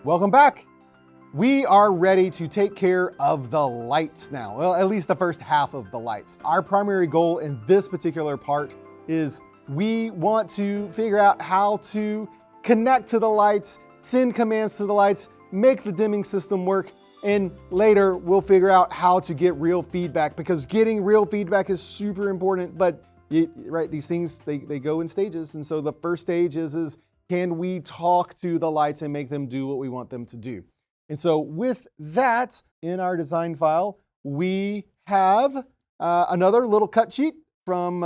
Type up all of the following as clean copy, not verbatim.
Welcome back. We are ready to take care of the lights now. Well, at least the first half of the lights. Our primary goal in this particular part is we want to figure out how to connect to the lights, send commands to the lights, make the dimming system work, and later we'll figure out how to get real feedback, because getting real feedback is super important, but right, these things, they go in stages. And so the first stage is can we talk to the lights and make them do what we want them to do? And so with that, in our design file, we have another little cut sheet from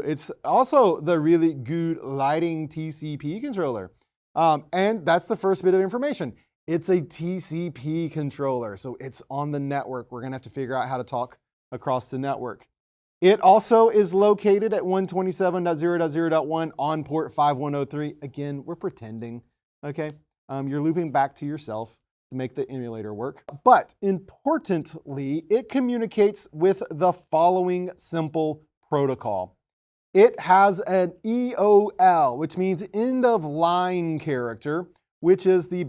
it's also the really good lighting TCP controller. And that's the first bit of information. It's a TCP controller, so it's on the network. We're gonna have to figure out how to talk across the network. It also is located at 127.0.0.1 on port 5103. Again, we're pretending, okay? You're looping back to yourself to make the emulator work. But importantly, it communicates with the following simple protocol. It has an EOL, which means end of line character, which is the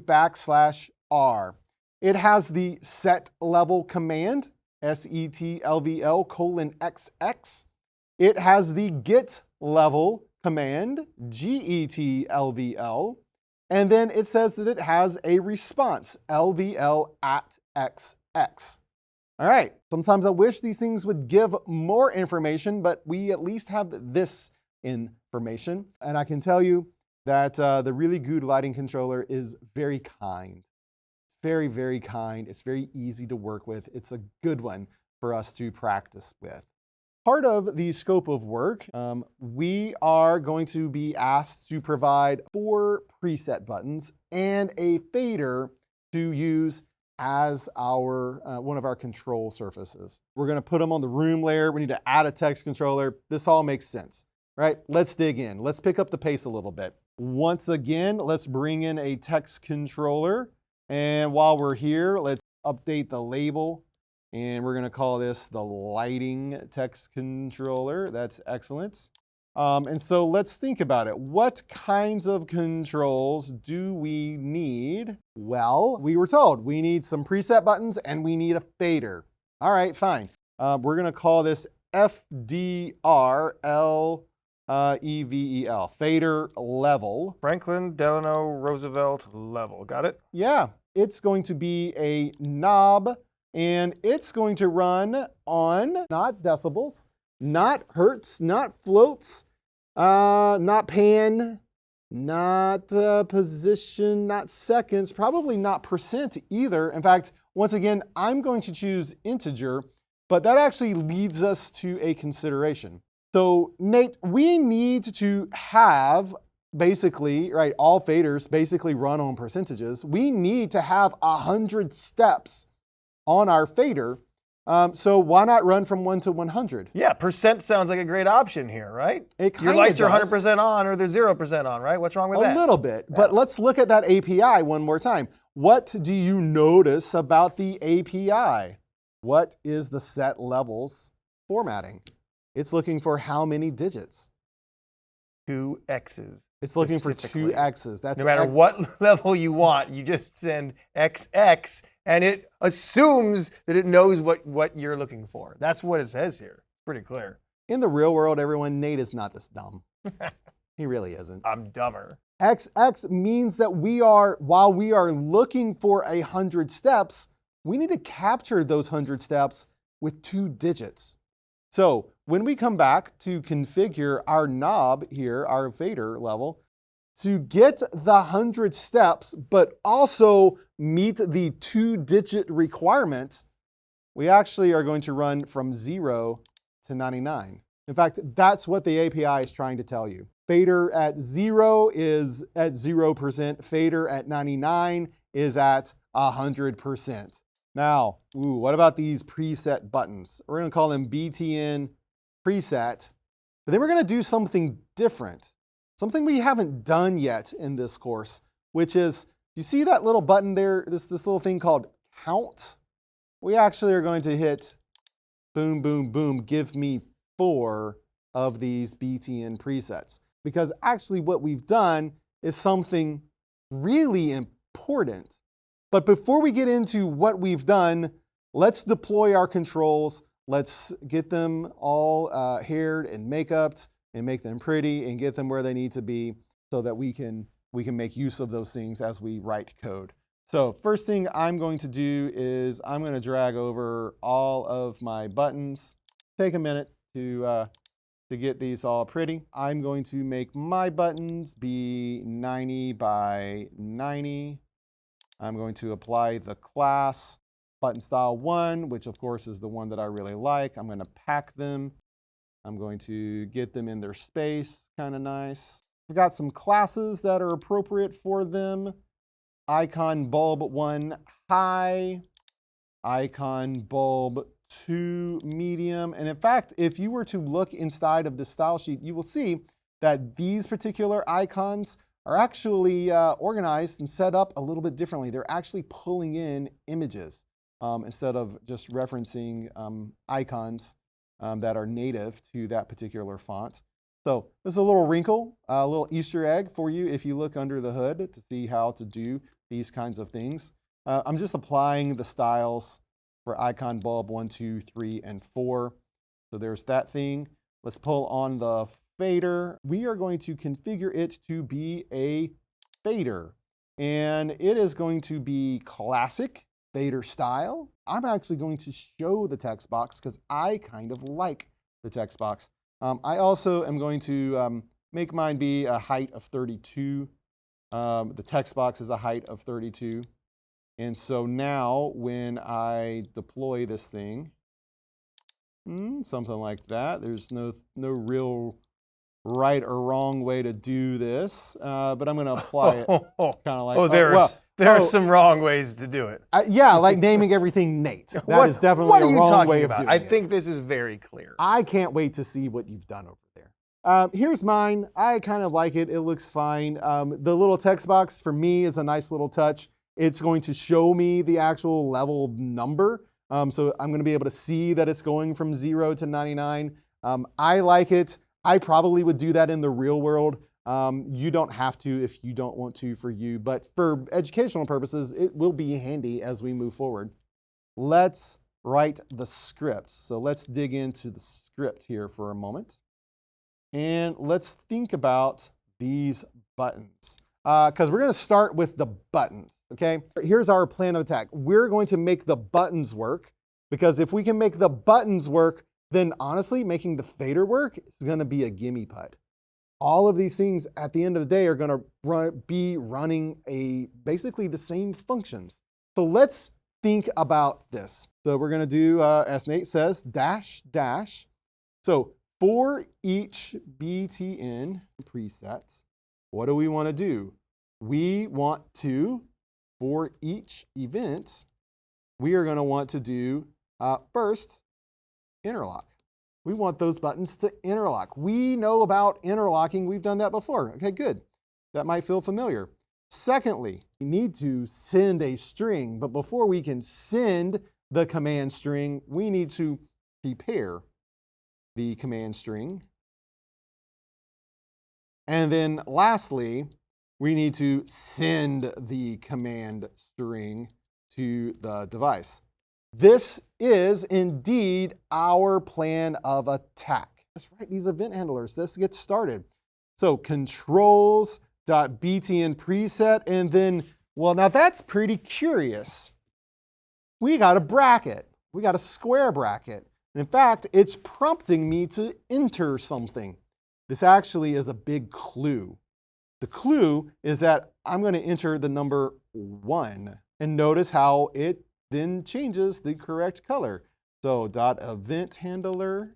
\R. It has the set level command, setlvl:\xx. It has the get level command, getlvl. And then it says that it has a response, lvl@xx. All right, sometimes I wish these things would give more information, but we at least have this information. And I can tell you that the really good lighting controller is very kind. Very, very kind. It's very easy to work with. It's a good one for us to practice with. Part of the scope of work, we are going to be asked to provide 4 preset buttons and a fader to use as our one of our control surfaces. We're going to put them on the room layer. We need to add a text controller. This all makes sense, right? Let's dig in. Let's pick up the pace a little bit. Once again, let's bring in a text controller. And while we're here, let's update the label. And we're going to call this the lighting text controller. That's excellent. And so let's think about it. What kinds of controls do we need? Well, we were told we need some preset buttons and we need a fader. All right, fine. We're going to call this FDRLEVEL, fader level. Franklin Delano Roosevelt level. Got it? Yeah, it's going to be a knob, and it's going to run on not decibels, not hertz, not floats, not pan, not position, not seconds, probably not percent either. In fact, once again, I'm going to choose integer, but that actually leads us to a consideration. So Nate, we need to have basically, right, all faders basically run on percentages. We need to have 100 steps on our fader. So why not run from 1 to 100? Yeah, percent sounds like a great option here, right? It Your lights are 100% on or they're 0% on, right? What's wrong with that? A little bit, but let's look at that API one more time. What do you notice about the API? What is the set levels formatting? It's looking for how many digits? 2 X's. It's looking for 2 X's. That's no matter what level you want, you just send XX and it assumes that it knows what you're looking for. That's what it says here. Pretty clear. In the real world, everyone, Nate is not this dumb. He really isn't. I'm dumber. XX means that while we are looking for 100 steps, we need to capture those 100 steps with 2 digits. So when we come back to configure our knob here, our fader level, to get the 100 steps, but also meet the 2-digit requirement, we actually are going to run from 0 to 99. In fact, that's what the API is trying to tell you. Fader at 0 is at 0%. Fader at 99 is at 100%. Now, what about these preset buttons? We're going to call them BTN preset, but then we're going to do something different, something we haven't done yet in this course, which is, you see that little button there, this little thing called count? We actually are going to hit boom, boom, boom, give me 4 of these BTN presets, because actually what we've done is something really important. But before we get into what we've done, let's deploy our controls. Let's get them all haired and make-upped and make them pretty and get them where they need to be so that we can make use of those things as we write code. So first thing I'm going to do is I'm going to drag over all of my buttons. Take a minute to get these all pretty. I'm going to make my buttons be 90 by 90. I'm going to apply the class button style 1, which of course is the one that I really like. I'm going to pack them. I'm going to get them in their space, kind of nice. I've got some classes that are appropriate for them. Icon bulb 1 high, icon bulb 2 medium. And in fact, if you were to look inside of the style sheet, you will see that these particular icons are actually organized and set up a little bit differently. They're actually pulling in images instead of just referencing icons that are native to that particular font. So this is a little wrinkle, a little Easter egg for you if you look under the hood to see how to do these kinds of things. I'm just applying the styles for icon bulb 1, 2, 3, and 4. So there's that thing. Let's pull on the fader. We are going to configure it to be a fader. And it is going to be classic fader style. I'm actually going to show the text box because I kind of like the text box. I also am going to make mine be a height of 32. The text box is a height of 32. And so now when I deploy this thing, something like that, there's no real right or wrong way to do this, but I'm going to apply it kind of like, there are some wrong ways to do it. Yeah, like naming everything Nate. That is definitely a wrong way of doing it. I think this is very clear. I can't wait to see what you've done over there. Here's mine. I kind of like it. It looks fine. The little text box for me is a nice little touch. It's going to show me the actual level number. So I'm going to be able to see that it's going from 0 to 99. I like it. I probably would do that in the real world. You don't have to if you don't want to for you, but for educational purposes, it will be handy as we move forward. Let's write the script. So let's dig into the script here for a moment. And let's think about these buttons. Because we're going to start with the buttons, okay? Here's our plan of attack. We're going to make the buttons work, because if we can make the buttons work, then honestly, making the fader work is going to be a gimme pud. All of these things at the end of the day are going to be running basically the same functions. So let's think about this. So we're going to do, as Nate says, dash, dash. So for each btn preset, what do we want to do? We want to, for each event, we are going to want to do first, interlock. We want those buttons to interlock. We know about interlocking. We've done that before. Okay, good. That might feel familiar. Secondly, we need to send a string, but before we can send the command string, we need to prepare the command string. And then lastly, we need to send the command string to the device. This is indeed our plan of attack. Let's write these event handlers. Let's get started. So controls.btn preset, and then, well, now that's pretty curious. We got a bracket. We got a square bracket. In fact, it's prompting me to enter something. This actually is a big clue. The clue is that I'm going to enter the number 1. And notice how it then changes the correct color. So .event handler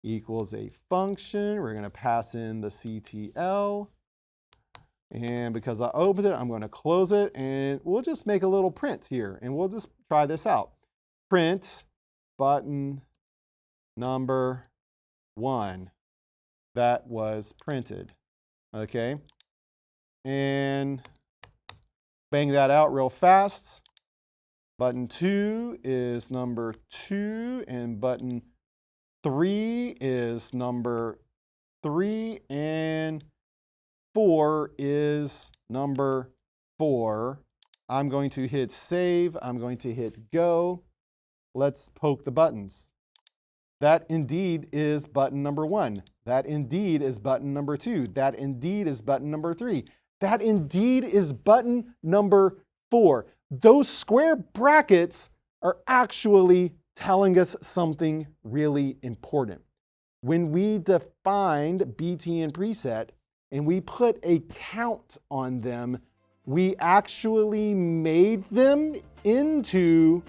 equals a function. We're going to pass in the CTL. And because I opened it, I'm going to close it. And we'll just make a little print here. And we'll just try this out. Print button number 1. That was printed. Okay. And bang that out real fast. Button 2 is number 2, and button 3 is number 3, and 4 is number 4. I'm going to hit save. I'm going to hit go. Let's poke the buttons. That indeed is button number 1. That indeed is button number 2. That indeed is button number 3. That indeed is button number 4. Those square brackets are actually telling us something really important. When we defined BTN preset and we put a count on them, we actually made them into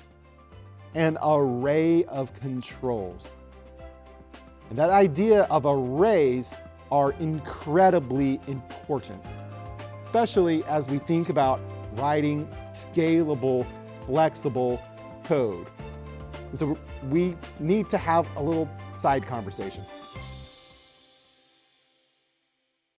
an array of controls. And that idea of arrays are incredibly important, especially as we think about writing scalable, flexible code. So we need to have a little side conversation.